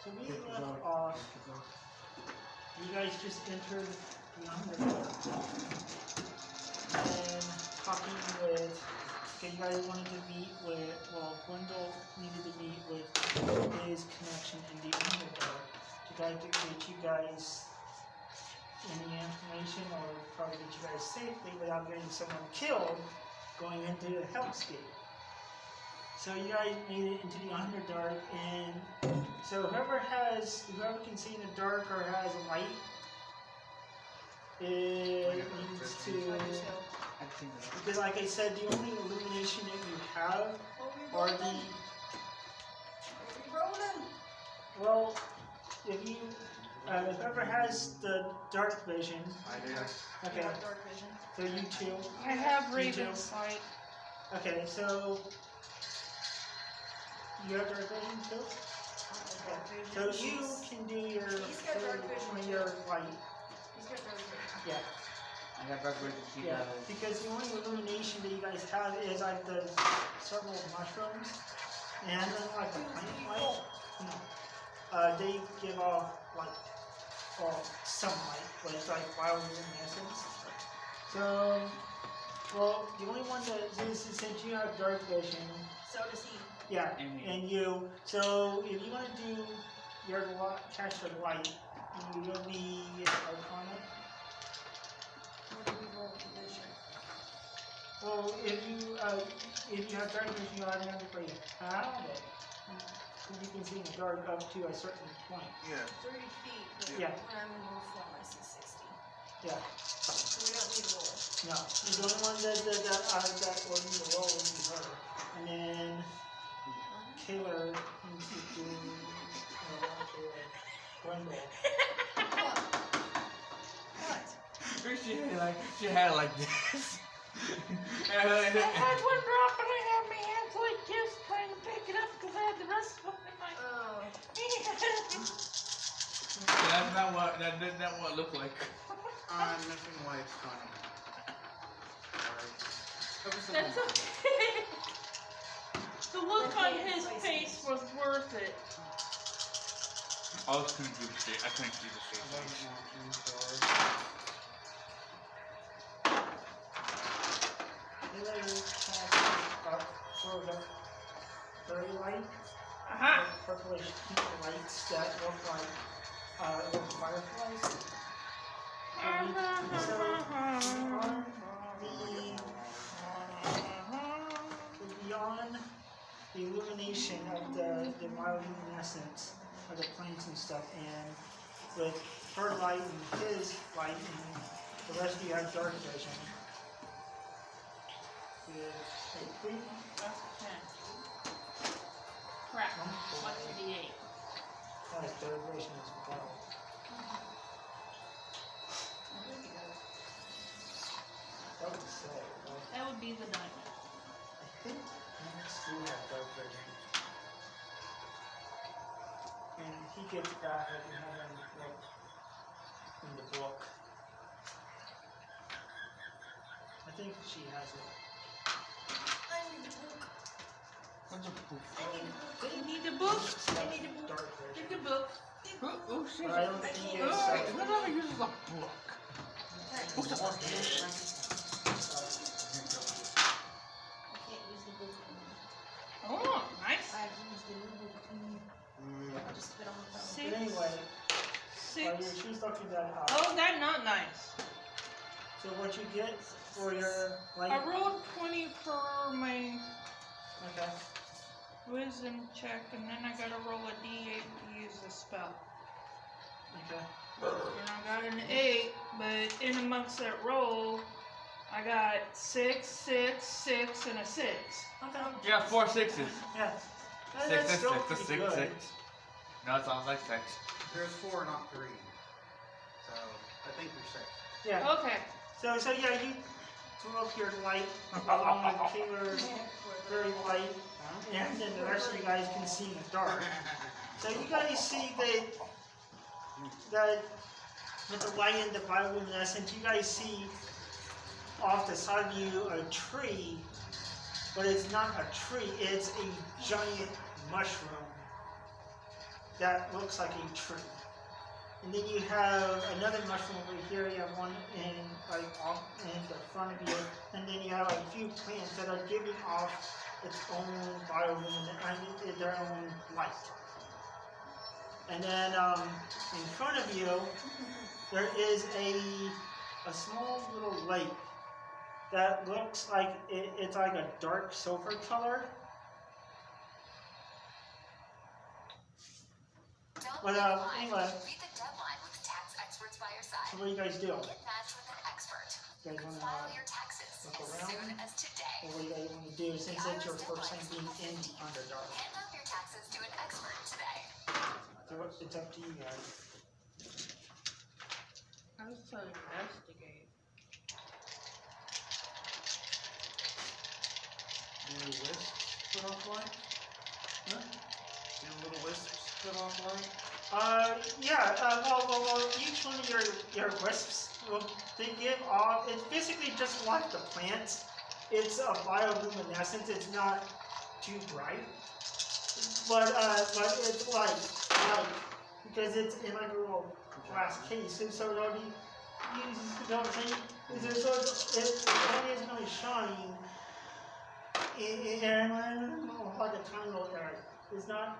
So we left off. You guys just entered the underdark and talking with. Okay, you guys wanted to meet with. Well, Gwendol needed to meet with his connection in the underdark to try to get you guys any information or probably get you guys safely without getting someone killed going into the hellscape. So you guys made it into the underdark, and so whoever can see in the dark or has a light, it needs to, because like I said, the only illumination that you have are the, well, if you, whoever has the dark vision. I do. Okay. Yeah, dark vision. So you two. I have Raven sight. Okay, so you have dark vision too? Okay. So you can do your He's got dark vision. your light. He's got dark vision. Yeah. I got dark vision. Yeah. Because the only illumination that you guys have is like the several mushrooms and then like the plant light. They give off like sunlight, but it's like bioluminescence. So, well, the only one that is since you have dark vision. So does he. Yeah, and you. So if you want to do your catch the light, you will be Arcana. What do we roll for vision? Well, if you have dark vision, you automatically have it. You can see in the dark up to a certain point. Yeah. 30 feet. But Yeah. when I'm in roll form, I see 60. Yeah. So we don't need to roll. No, the only one that will need to roll will be her, and then Taylor needs to do Gwendol. What? She had it like this. I had one drop and I had my hands like this trying to pick it up because I had the rest of them in my Oh. That's not what it looked like. I'm missing lights, Connie. Sorry. That's okay. The look on his face was worth it. I was confused. I couldn't see the face. Taylor has sort of very light, purplish pink lights that look like little fireflies. So beyond the illumination of the bioluminescence of the plants and stuff, and with her light and his light, and the rest of you have dark vision. That's 10. Crap. What's the D8? That is dark vision as well. That would say, well, That would be the diamond. I think Max do have dark vision. And he gets that if you have him look in the book. I think she has it. I need the book. What's a poof? I need the book. You need the book? I need the book. Dark Get vision. the book. Oh, shit. But I don't think can't it's It never uses a book. Who's the I can't use the book anymore. Oh, nice. I've used the new book. I'll just spit on the phone. But 6. anyway, while 6. she's looking that up. Oh, that's not nice. So what you get for your light? I rolled 20 for my Okay. wisdom check, and then I gotta roll a D8 to use the spell. Okay. And I got an 8, but in amongst that roll, I got 6, 6, 6, and a 6. Okay. You got 4 6s. Yeah. Six, That's six, still six, pretty six, good. six. No, it sounds like 6. There's 4, not 3. So I think you're 6. Yeah. Okay. So yeah, you throw up your light along with Taylor's very light, and then the rest of you guys can see in the dark. So you guys see that with the light and the bioluminescence, you guys see off the side of you a tree, but it's not a tree, it's a giant mushroom. that looks like a tree. And then you have another mushroom over here. You have one in off in the front of you, and then you have a few plants that are giving off its own bioluminescence, their own light. And then in front of you, there is a small little lake that looks like it's like a dark silver color. But anyway, Beat the deadline with tax experts by your side. so what do you guys do? Get matched with an expert. You guys want File to your taxes look as around? soon as today. Or what do you guys want to do since it's your first time being in the Underdark? Hand off your taxes to an expert today. So it's up to you guys. I was to investigate. Any wisps put offline? Huh? Any little wisps put offline? Yeah, well, each one of your wisps, they give off, it's basically just like the plants. It's a bioluminescence, it's not too bright. But it's like, because it's in like a little glass case, and so it'll be, you know what I'm saying? So it only is going to shine in like a tiny little area. It's not,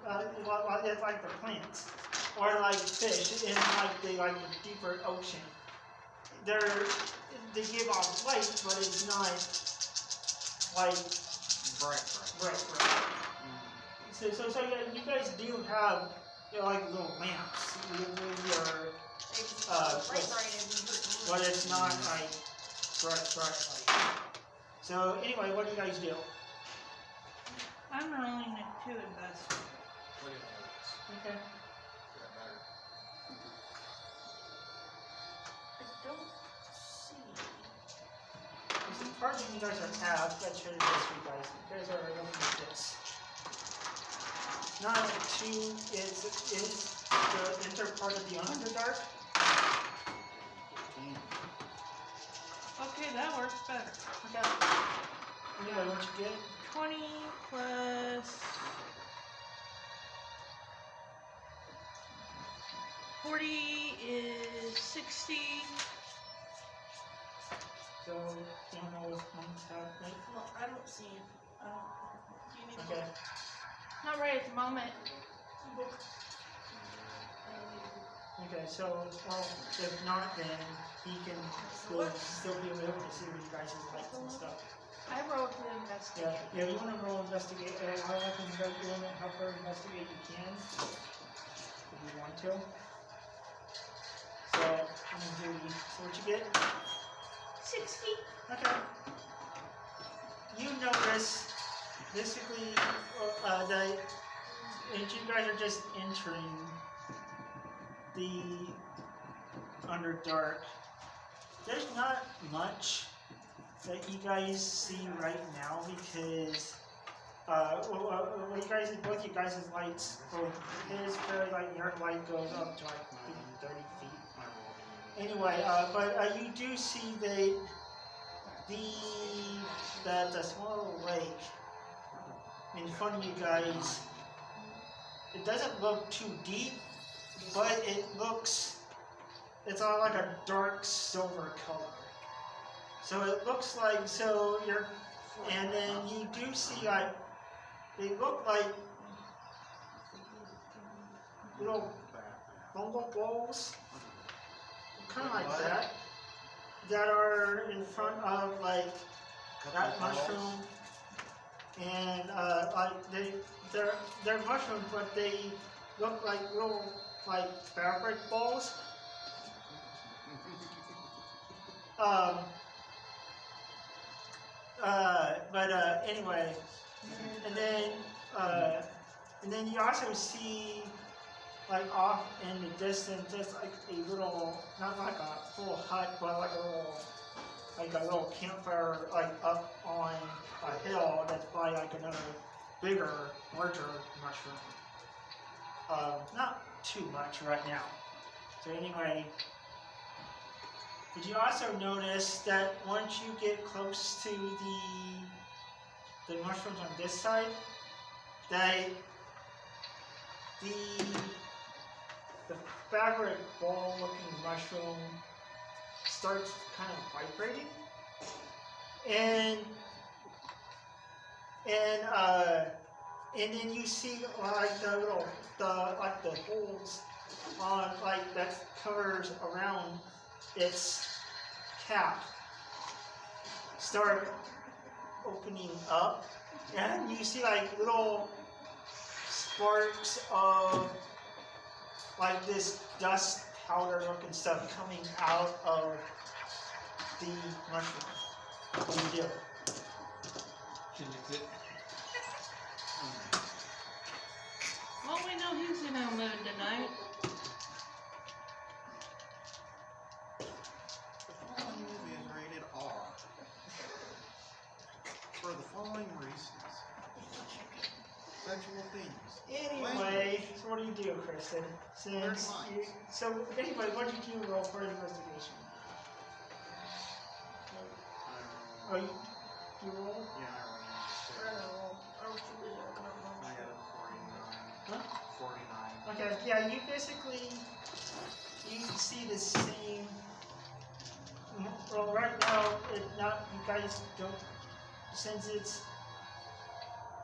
it's like the plants. Or like fish in like the deeper ocean. They give off light, but it's not like Bright. So yeah, you guys do have like little lamps. But it's not like bright light. So anyway, what do you guys do? I'm rolling it to invest. What do you think? Okay. That matter. I don't see. There's a part that you guys are have that should this for you guys. You guys are looking at this. Not two is the enter part of the Underdark. Okay, that works better. Okay. Anyway, what you get? 20 plus 40 is 60. So you don't know what one's happening. Well, I don't see it. Do you need to Okay. Not right at the moment. Okay, so well, if not, then he can still be able to see what you guys' lights and stuff. I rolled to investigate. Yeah, you want to roll investigate. I can go you want to help her investigate. You can, if you want to. So I'm gonna do. So what you get? 60. Okay. You notice basically that and you guys are just entering the Underdark. There's not much that you guys see right now because you guys, both you guys' lights, his very light, your light goes up to like maybe 30 feet. Anyway, but you do see the small lake in front of you guys. It doesn't look too deep, but it's all like a dark silver color. So it looks like, and then you do see like, they look like little fungal balls, kind of like that are in front of like that mushroom, and like they're mushrooms, but they look like little like fabric balls. Anyway, and then you also see like off in the distance, just like a little, not like a full hut, but like a little campfire, like up on a hill that's by like another bigger, larger mushroom. Not too much right now. So anyway, but you also notice that once you get close to the mushrooms on this side, that the fabric ball-looking mushroom starts kind of vibrating, and then you see like the holes on like that covers around its cap start opening up, and you see like little sparks of like this dust powder looking stuff coming out of the mushroom. What do you do? She licks it. Well, we know he's in our mood tonight. The following movie is rated R for the following reasons: sexual themes. Anyway, so what do you do, Kristen? Since you, so anyway, what did you roll for investigation? Oh, you roll? Yeah, I don't know. I was too busy looking up I numbers. got a 49. Huh? 49. Okay, yeah, you basically, you see the same, well, right now, you guys don't, since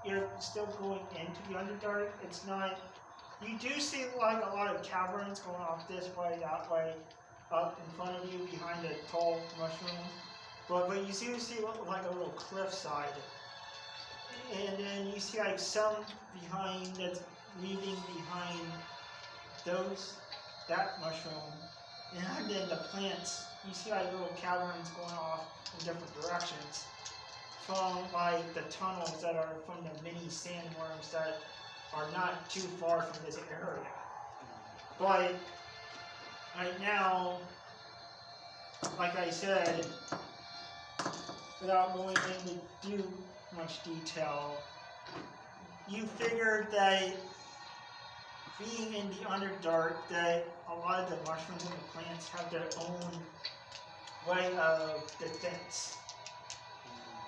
you're still going into the Underdark, it's not, you do see like a lot of caverns going off this way, that way, up in front of you, behind a tall mushroom, but you do see like a little cliffside, and then you see like some behind, that's leaving behind that mushroom, and then the plants, you see like little caverns going off in different directions from like the tunnels that are from the mini sandworms that are not too far from this area. But right now, like I said, without going into too much detail, you figured that being in the Underdark, that a lot of the mushrooms and the plants have their own way of defense.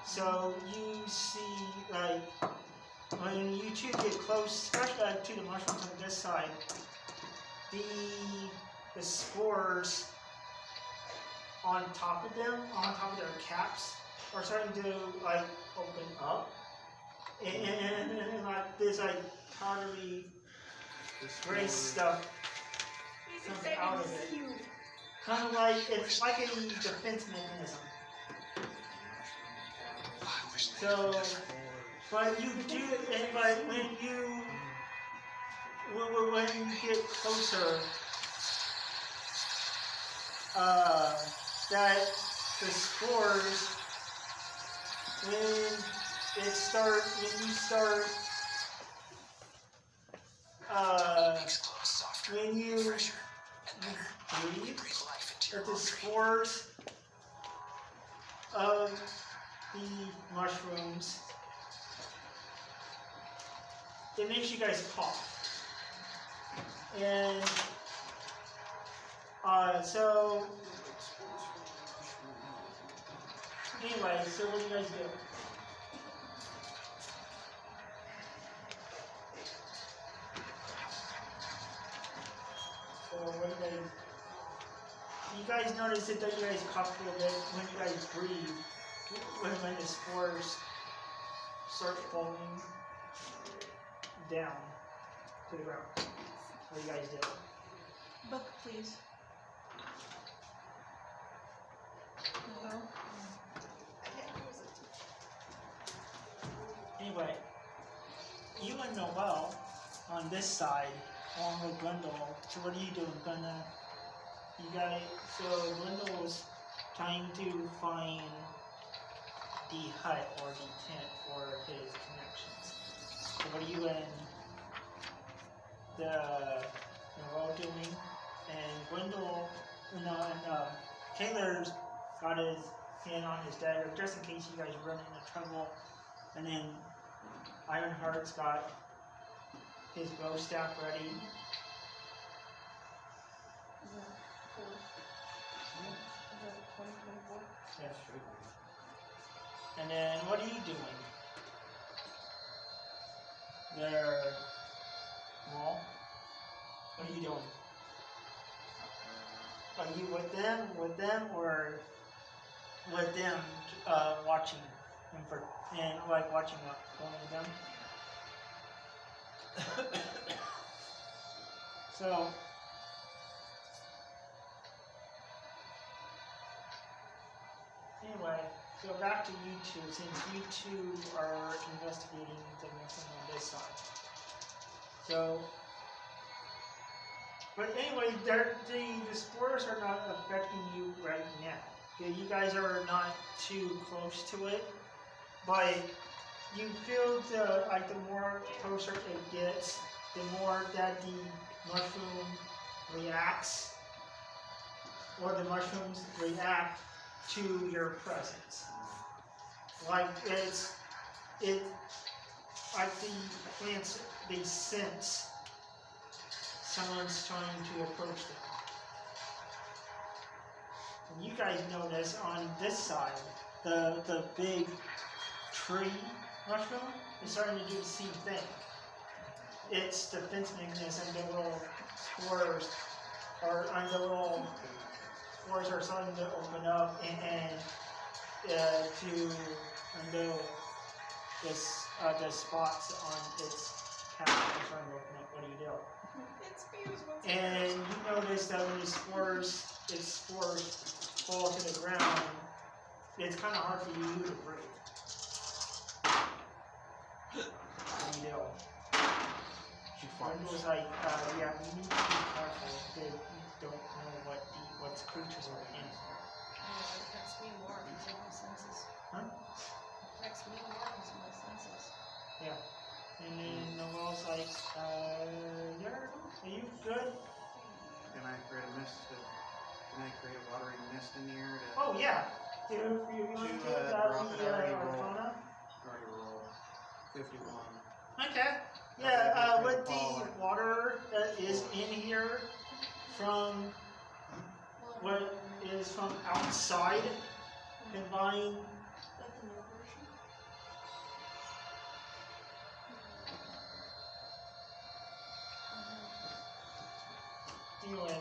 So you see, like, when you two get close, especially to the mushrooms on this side, the spores on top of them, on top of their caps, are starting to like open up, and like this like powdery gray stuff comes out of it. Kind of like, it's like a defense mechanism. So, but you do, but when you get closer, that the spores, when you start, when you breathe, that the spores of the mushrooms, it makes you guys cough. And so anyway, so what do you guys do? So what do you guys notice that you guys cough a little bit when you guys breathe, when the spores start falling down to the ground. What do you guys do? Book, please. No. Anyway, you and Noel on this side, along with Glendale. So what are you doing, Glenda? You guys, so Glendale was trying to find the hut or the tent for his connections. So what are you and Noel doing? And Gwendol, Taylor's got his hand on his dagger just in case you guys run into trouble. And then Ironheart's got his bow staff ready. Is that 4? Is that 2024? Yes. And then what are you doing? There, Maul? What are you doing? Are you with them, or with them watching and like watching one of them? So. Anyway, so back to you two, since you two are investigating the missing on this side. So, but anyway, the spores are not affecting you right now. Okay, you guys are not too close to it, but you feel like the more closer it gets, the more that the mushroom reacts, or the mushrooms react to your presence. Like like the plants, they sense someone's trying to approach them. And you guys notice on this side, the big tree mushroom is starting to do the same thing. Its defense mechanism, the little spores are starting to open up and to undo the spots on its cap are starting to open up. What do you do? It's fused once And you notice that when its spores fall to the ground, it's kind of hard for you to breathe. What do you do? It was like, yeah, we need to be careful that you don't know what creatures are in here. It affects me more because of my senses. Huh? It affects me more because of my senses. Yeah. And then Noel's like, yeah, are you good? Can I create a mist? Can I create a watery mist in here? Oh, yeah. If you want to drop it, I already Arcana? already roll 51. Okay. Yeah, with the water that is in here from what is from outside combined. That's the new version. Anyway,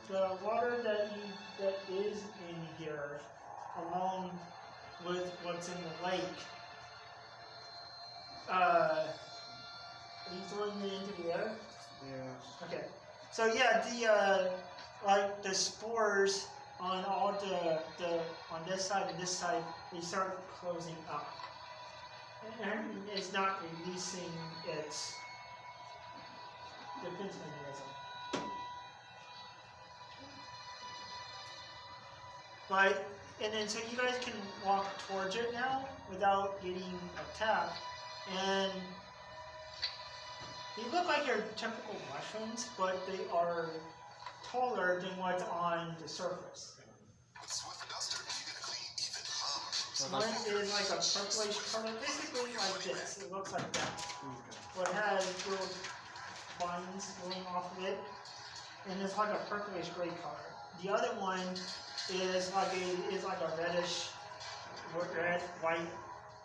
the water that is in here, along with what's in the lake, are you throwing it into the air? Yeah. Okay. So yeah, the like the spores on all the on this side and this side, they start closing up. And it's not releasing its defense mechanism. But and then so you guys can walk towards it now without getting attacked, and they look like your typical mushrooms, but they are taller than what's on the surface. One is like a purplish color, basically like this. It looks like that. But it has little vines going off of it, and it's like a purplish gray color. The other one is like a reddish, red, white,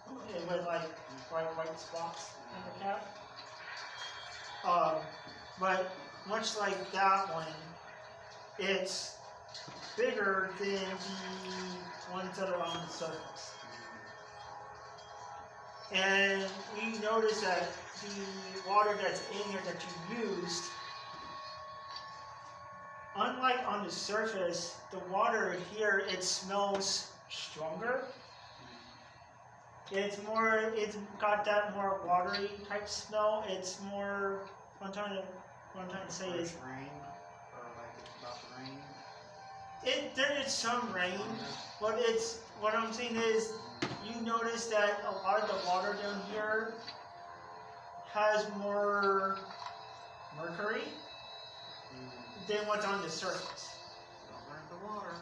with like white spots in the cap. But much like that one, it's bigger than the ones that are on the surface. And you notice that the water that's in here that you used, unlike on the surface, the water here, it smells stronger. It's got that more watery type smell. It's more, what I'm trying to say is, rain, or like it's about to rain. There is some rain, but what I'm saying is, you notice that a lot of the water down here has more mercury than what's on the surface. Don't drink the water.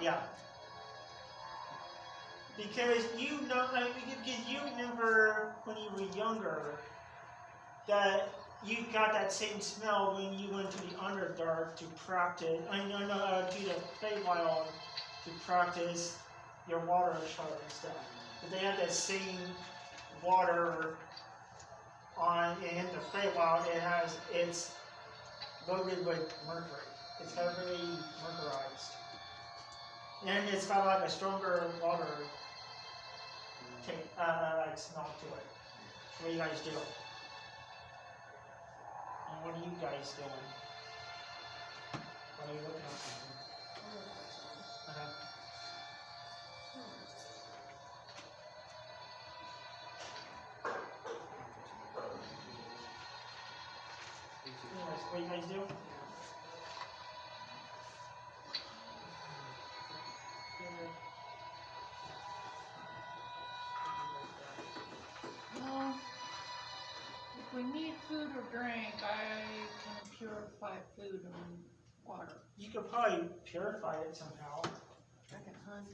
Yeah. Because you remember when you were younger that you got that same smell when you went to the Underdark to practice. To the Feywild to practice your water shard and stuff. But they had that same water in the Feywild, it's loaded with mercury. It's heavily mercurized. And it's got like a stronger water like smell to it. What do you guys do? And what are you guys doing? What are you looking at something? Uh-huh. Anyways, what do you guys do? Well, if we need food or drink, I can purify food and water. You could probably purify it somehow. I can hunt.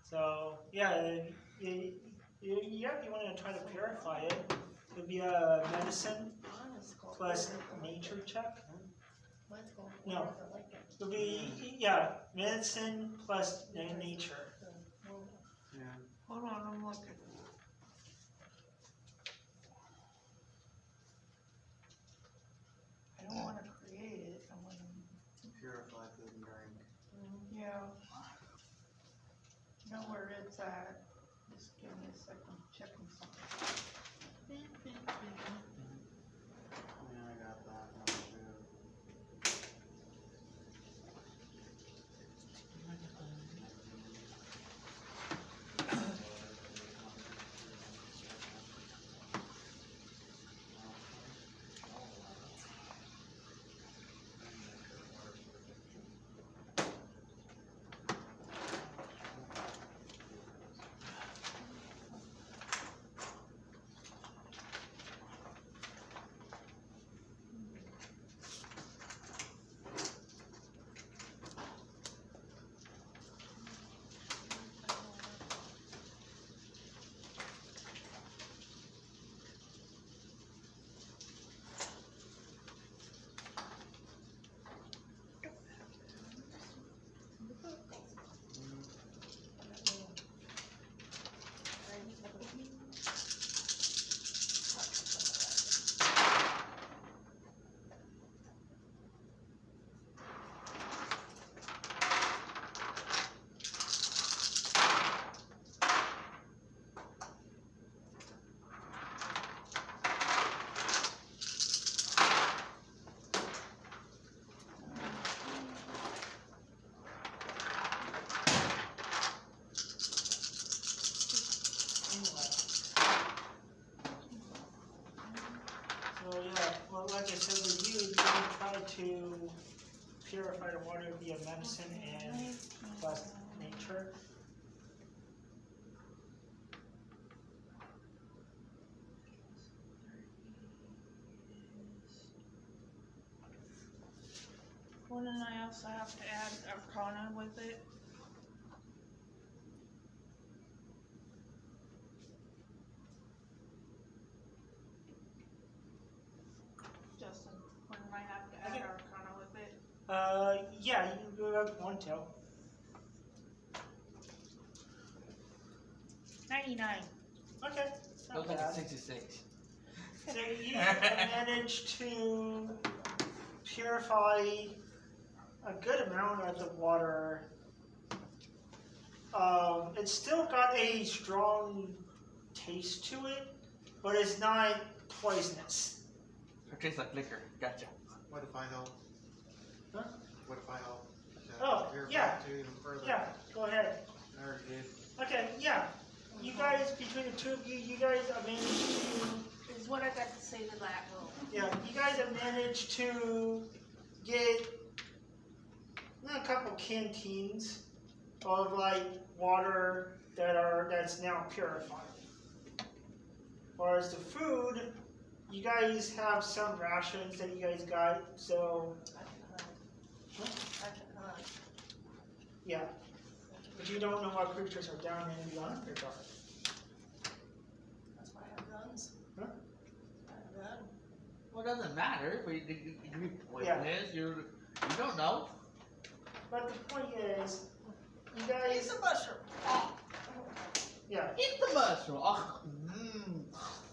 So yeah, if you want to try to purify it, it would be a medicine plus nature check. Let's go. No. I like it. It would be medicine plus nature. Yeah. Hold on, I'm looking. I don't want to create it. I want to, Purify food and drink. yeah. Know where it's at. Just give me a second. Checking something. Yeah, I got that one too. So yeah, well, like I said with you, you can try to purify the water via medicine and plus nature. Wouldn't I also have to add Arcana with it? Justin, wouldn't I have to add Okay. Arcana with it? Yeah, you can go up one tail. 99. Okay, not Looks like bad. a 66. So you managed to purify a good amount of the water. It's still got a strong taste to it, but it's not poisonous. It tastes like liquor. Gotcha. What if I help? Huh? What if I help? Oh, Purify yeah. it even further. Yeah, go ahead. I already did. Okay, yeah. You guys, between the two of you, you guys have managed to, Is what I got to say to that room. yeah, you guys have managed to get a couple canteens of like water that's now purified. As far as the food, you guys have some rations that you guys got, so I can hunt. yeah. But you don't know what creatures are down in the underdark. That's why I have guns. Huh? I have a gun. Well, it doesn't matter. But it could be poisonous. You don't know. But the point is, you guys, It's a mushroom. Oh. Yeah, Eat the mushroom. Oh,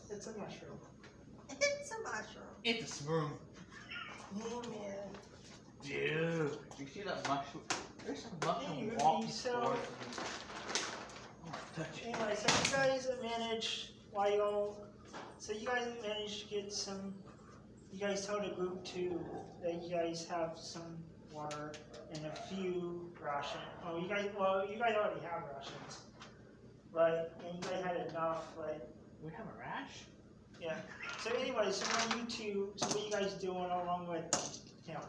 it's a mushroom. It's a mushroom. Eat the shroom. Dude, you see that mushroom? There's some mushroom Hey, walking so- towards me. I'm gonna touch it. Anyway, so you guys managed while you guys managed to get some. You guys told the group too that you guys have some water and a few rations. Oh, you guys already have rations, but and you guys had enough, but We have a rash? yeah. So anyway, so now you two, so what are you guys doing along with him,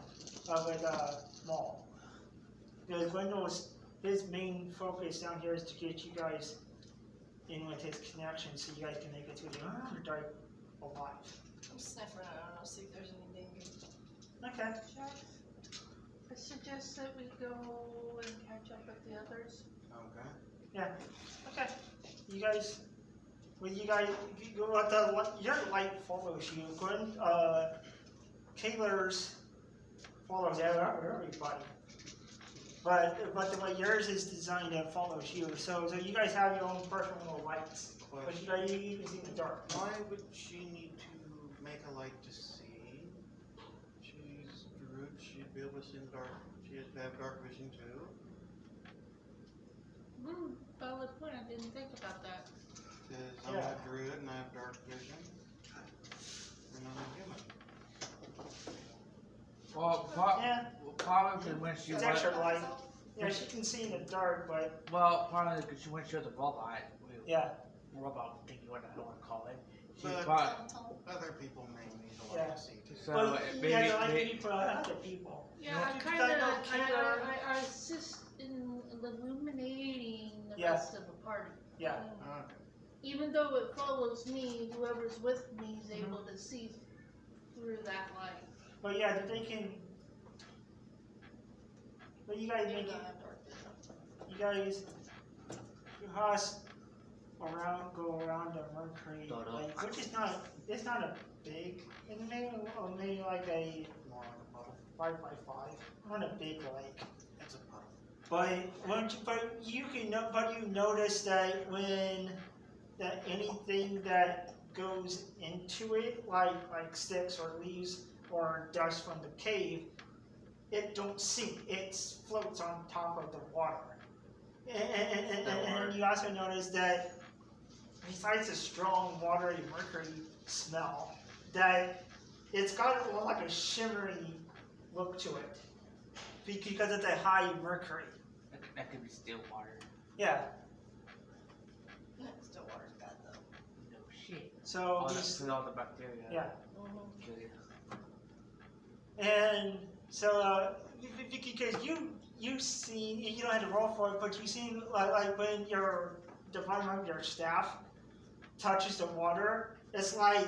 with Maul? Because Gwendol's his main focus down here is to get you guys in with his connection, so you guys can make it to the Underdark alive. I'm sniffing around. I'll see if there's anything good. Okay. I suggest that we go and catch up with the others. Okay. Okay. You guys, your light follows you. Gwen, Kaylor's follows everybody. But the way yours is designed to follows you. So you guys have your own personal lights. But you guys you can see in the dark. Why would she need to make a light to see? She's druid. She'd be able to see in the dark. She has to have dark vision too. Valid point. I didn't think about that. Because I'm a druid and I have dark vision. And I'm a human. Well, Yeah, probably when she it's was. extra light. Yeah, she can see in the dark, but Well, probably because she went to the robot. yeah. Robot thingy, what I don't want to call it. She But- probably, Other people may need a light Yeah. to see too. so But maybe, yeah, the light maybe people are other people. Yeah, No. I Because kind I of know Kaylor- I assist in illuminating the Yeah. rest of the party. Yeah. Okay. Even though it follows me, whoever's with me is able to see through that light. But yeah, they can. But you guys make it. You guys, you house go around the Mercury Lake, which is not. It's not a big. It's maybe like a More like a puddle. 5x5. Not a big lake. It's a puddle. But you notice that anything that goes into it, like sticks or leaves or dust from the cave, it don't sink. It floats on top of the water. And then you also notice that besides the strong watery mercury smell, that it's got like a shimmery look to it because of the high mercury. that could be still water. Yeah. Still water's bad though. No shit. So All these, all the bacteria. yeah. Kill you. And so because you seen, you don't have to roll for it, but you seen like when the bottom of your staff touches the water, it's like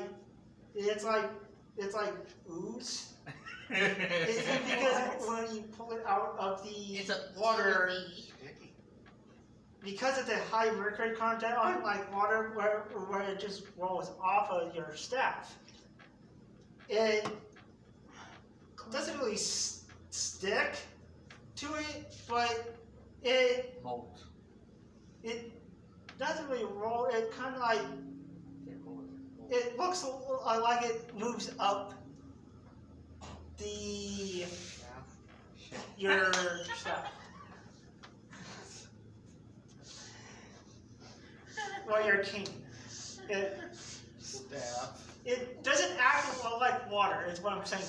ooze. It's because when you pull it out of the It's a water, Sticky. because of the high mercury content, unlike water where it just rolls off of your staff, it doesn't really stick to it, but it Mold. doesn't really roll. It kind of like it looks like it moves up the your staff. Well, your king. Staff. It doesn't act like water, is what I'm saying.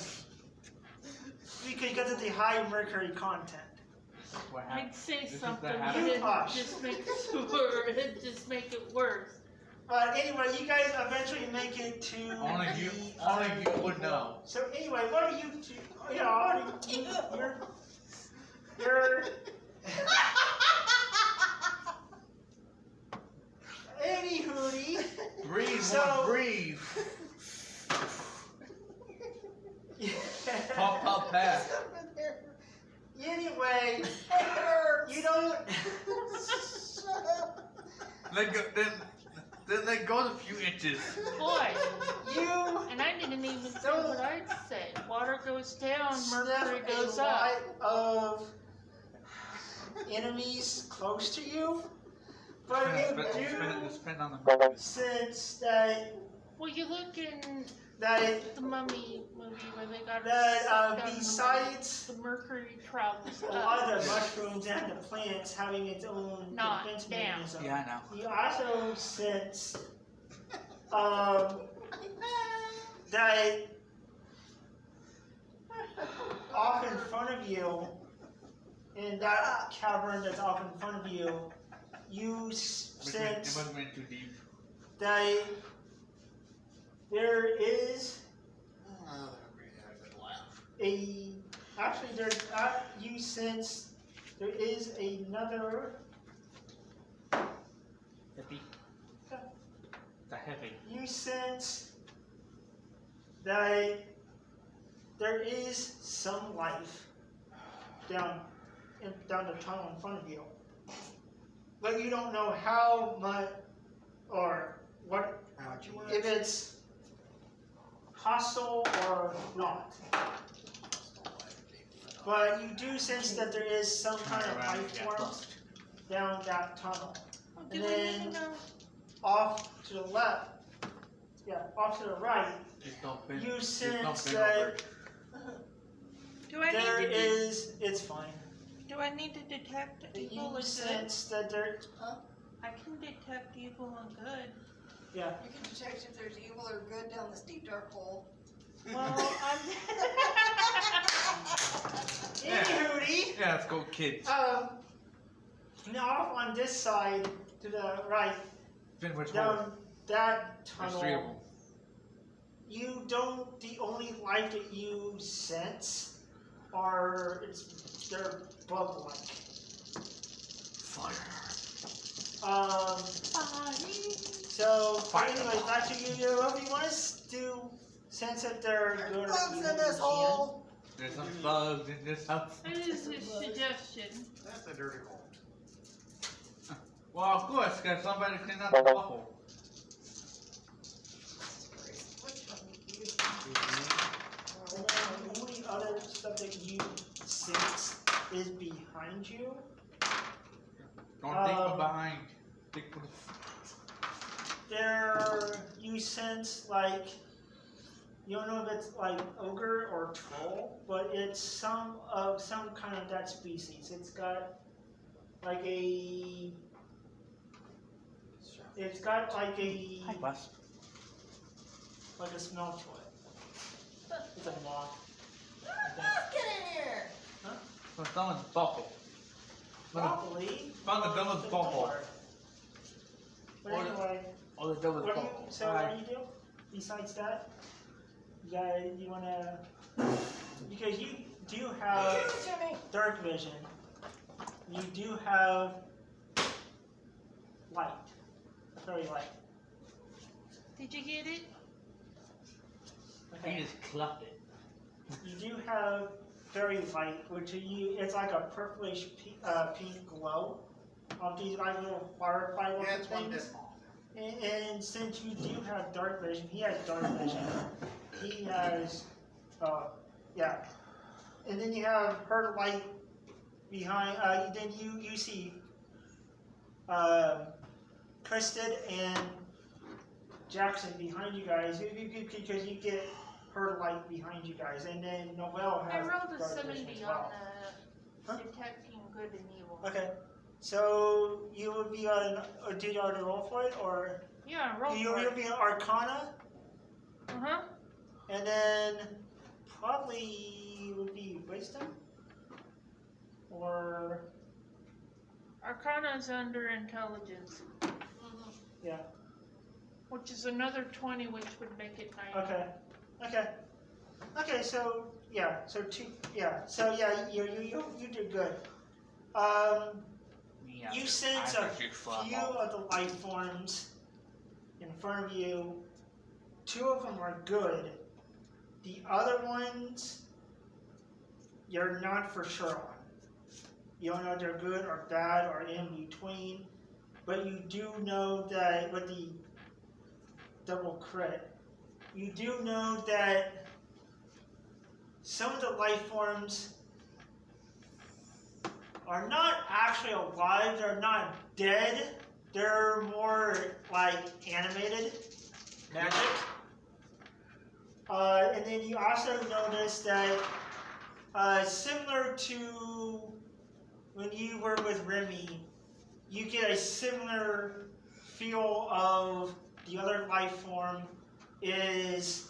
Because of the high mercury content. What happened? I'd say This is something, the but habit. it Hush. just makes it just make it worse. But anyway, you guys eventually make it to Only you would know. So anyway, what are you two? You know, you're Any hootie. Breathe, So- breathe. Pop, pop, pass. Anyway, you don't. Then they go a few inches. Boy, You and I didn't even say Don't- what I'd say. Water goes down, sniff mercury a goes up. lot of enemies close to you, But Spend you spend on the do market. sense that Well, you look in that the Mummy movie where they got that sucked down in the besides mummy, the mercury travels a lot up, of the mushrooms and the plants having its own Not defense down. mechanism, Yeah, I know. you also sense that off in front of you, in that cavern that's off in front of you, you It sense wasn't went too deep. that there is Oh, that really had a good laugh. actually there's you sense there is another Heavy. The heavy. you sense that there is some life down the tunnel in front of you, but you don't know how much or what, How much you want? if it's hostile or not. But you do sense that there is some kind of Around life and get forms fucked. down that tunnel. Oh, And do we then need to know? off to the left, off to the right, Just don't bend. you just don't sense bend that over. Do I there need to is, it's fine. do I need to detect evil You and good? sense that there, I can detect evil and good. yeah. You can detect if there's evil or good down this deep dark hole. Well, I'm. Yeah. Anywho, Yeah, let's go, kids. now off on this side to the right, Spin which hole? down that There's 3 of tunnel, them. you don't, the only life that you sense are, they're bug-like. Fire. So, anyway, back to you, if you want us to sense if they're good or Bugs evil, in this you hole. There's some bugs in this house. It is a suggestion. That's a dirty hole. Well, of course, got somebody to clean up the butthole. Which one? And then the only other stuff that you sense is behind you. Don't think from behind. Think from the There, you sense like, you don't know if it's like ogre or troll, but it's some kind of that species. It's got like a, it's got like a, wisp. like a smell to it. It's a moth. I think. Get in here! From someone's butthole. Probably. Found the devil's the butthole. door. But Or the- anyway, Oh, the devil's what do you, butthole. so what do you do besides that? You wanna, because you do Give have it to me! dark vision. You do have light, fairy light. Did you get it? He Okay. just clucked it. You do have fairy light, which it's like a purplish pink glow of these like little firefly looking Yeah, it's one things. bit off. And since you do have dark vision, he has dark vision. He has, yeah. And then you have her light behind. Then you see Kristen and Jackson behind you guys because you get her light behind you guys, and then Noelle I has rolled a dark vision 70 as on well. the Huh? detecting good and evil. Okay, so you would be on, or did you already roll for it, or Yeah, I rolled you for would it. be on Arcana? Uh-huh. And then probably would be wisdom, or Arcana is under intelligence, yeah. which is another 20, which would make it 90. Okay. So yeah. So two. Yeah. So yeah. You did good. Yeah, You sense I a think you flop few off. of the life forms in front of you. 2 of them are good. The other ones, you're not for sure on. You don't know if they're good or bad or in between, but you do know that with the double crit, you do know that some of the life forms are not actually alive, they're not dead, they're more like animated magic. And then you also notice that similar to when you were with Remy, you get a similar feel of the other life form is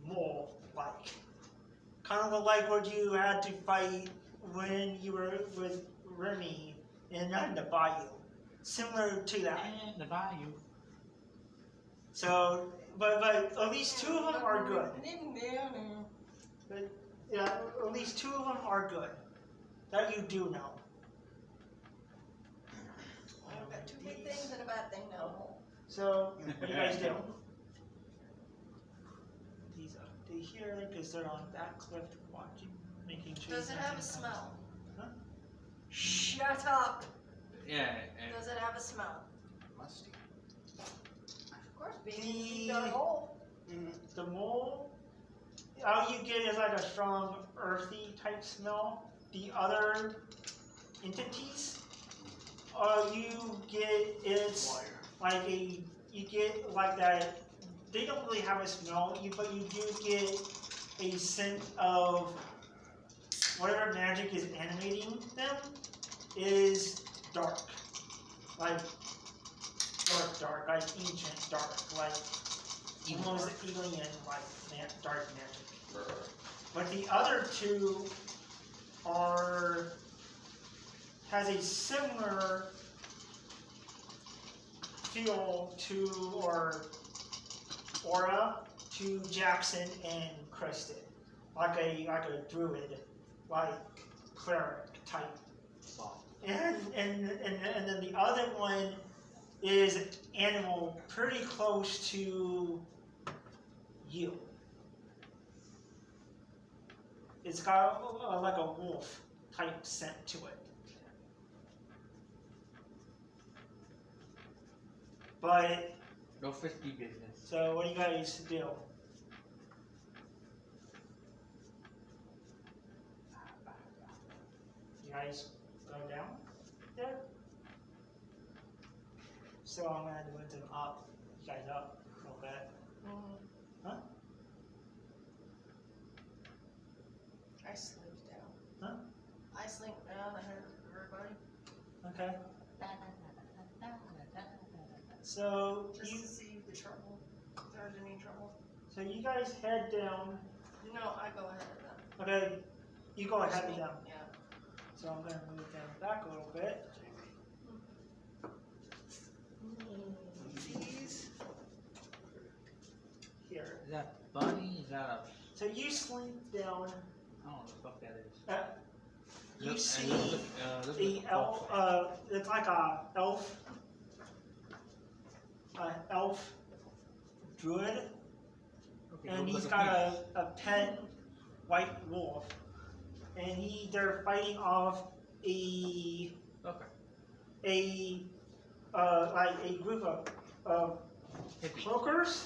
mole-like. Kind of like what you had to fight when you were with Remy in the bayou. Similar to that. And the bayou. So, but at least two of them are good. But yeah, at least two of them are good. That you do know. I've got two big things and a bad thing now. So, what do you guys do? These up to here because they're on that cliff watching, making sure. Does it have a nothing smell? Huh? Shut up. Yeah. Does it have a smell? Musty. Of course, being The- in a hole. comes. The mole, all you get is like a strong earthy type smell. The other entities, all you get is like you get like that. They don't really have a smell, but you do get a sense of whatever magic is animating them is dark, like dark, like ancient dark, like almost alien, like dark magic. But the other two has a similar feel to or aura to Jackson and Kristen, like a druid, like cleric type. And then the other one is animal pretty close to you. It's got like a wolf type scent to it. But No frisky business. so what do you guys do? You guys go down there? So I'm gonna do them up. You guys up a little bit. Huh? I slipped down. Huh? I slipped down. I heard everybody. Okay. So Just you to see the trouble. If there's any trouble. so you guys head down. No, I go ahead of them. Okay, you go ahead of them. Yeah. So I'm gonna move them back a little bit. These here. Is that bunny? Is that a... So you slink down. I don't know what the fuck that is. You Look- see look the at elf. It's like a elf druid, Okay, and look he's at got the a pet white wolf, and they're fighting off piece. Okay. like a group of Hippie. cloakers.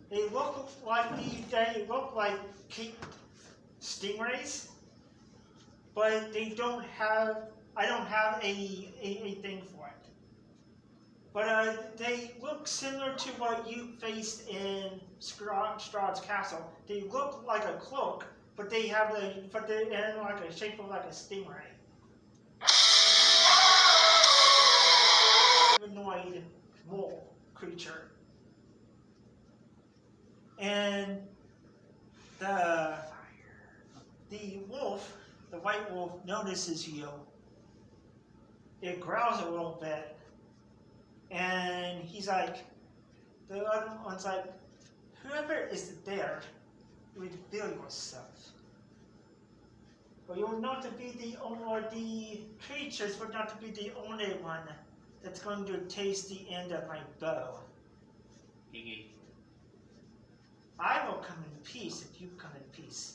They look like Cape stingrays, but they don't have. I don't have a thing for it. But they look similar to what you faced in Strahd's castle. They look like a cloak, but they're in like a shape of like a stingray. Humanoid mole creature. And the wolf, the white wolf, notices you. It growls a little bit, and he's like, the other one's like, whoever is there, reveal yourself. But you're not to be the creatures will not to be the only one that's going to taste the end of my bow. Giggy. I will come in peace if you come in peace.